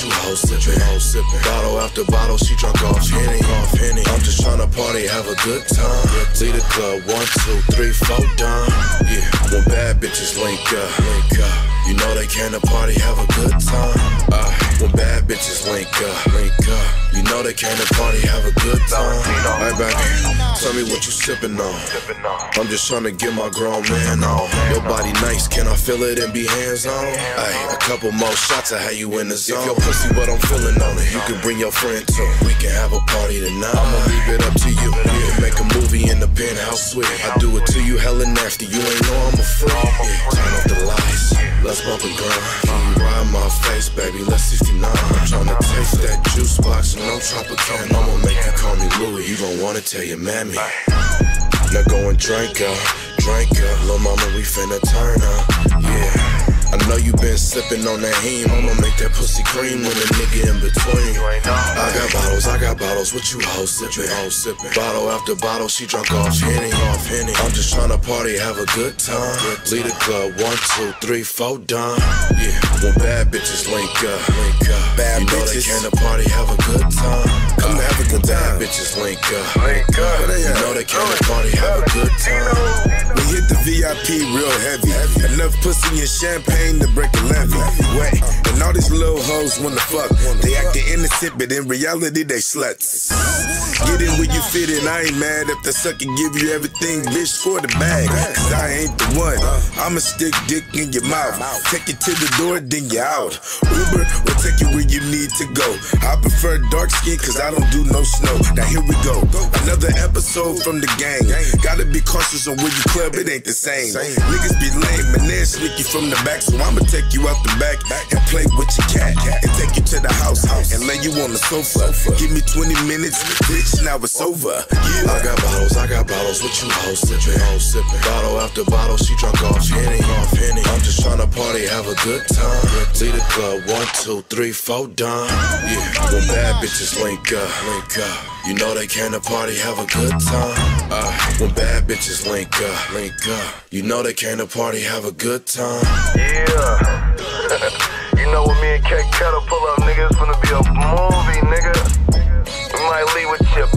what you hoes sippin'. Bottle after bottle, she drunk off Henny. I'm just tryna party, have a good time. Lead the club, 1, 2, 3, 4, done. Yeah, when bad bitches link up. You know they came to party, have a good time. When bad bitches link up. You know they came to party, have a good time. Hey baby, tell me what you sippin' on. I'm just tryna get my grown man on. Your body nice, can I feel it and be hands on? Ay, a couple more shots, I have you in the zone. If your pussy what I'm feeling on it, you can bring your friend too. We can have a party tonight. I'ma leave it up to you. We can make a movie in the penthouse suite. I do it to you hella nasty, you ain't know I'm a freak. Yeah, turn off the lights, let's bump and grind. Can you ride my face, baby, let's 69. I'm tryna taste that juice box and I'm Tropicana. I'ma make you call me Louis, you gon' wanna tell your mammy. Now go and drink up. Lil' mama, we finna turn up, yeah. I know you been sippin' on that heme. I'ma make that pussy cream with a nigga in between. I got bottles, what you hoes sippin'. Bottle after bottle, she drunk off Henny. I'm just tryna party, have a good time. Lead the club, 1, 2, 3, 4, done. Yeah, when bad bitches link up. You know they came to party, have a good time. Come have a good time. Bad bitches link up. You know they came to party, have a good time. We hit the VIP real heavy. Enough pussy and champagne to break a levy. Wet, and all these little hoes wanna fuck. They acting innocent, but in reality they sluts. Get in where you fit in, I ain't mad if the sucker give you everything, bitch, for the bag. Cause I ain't the one. I'ma stick dick in your mouth. Take it to the door, then you're out. Uber will take you where you need to go. I prefer dark skin cause I don't do no snow. Now here we go, another episode from the gang. Gotta be cautious on where you club, it ain't the same. Niggas be lame and they're sneaky from the back, so I'ma take you out the back and play with your cat and take you to the house and lay you on the sofa. Give me 20 minutes, bitch, now it's over. Yeah. I got bottles, what you hoes sippin'. Bottle after bottle, she drunk off Henny. I'm just tryna party, have a good time. Lead the club, 1, 2, 3, 4, done. Yeah, when bad bitches link up. You know they came to party, have a good time. When bad bitches link up. You know they came to party, have a good time. Yeah. You know when me and K Kettle pull up, nigga, it's gonna be a movie, nigga. We might leave with Chip.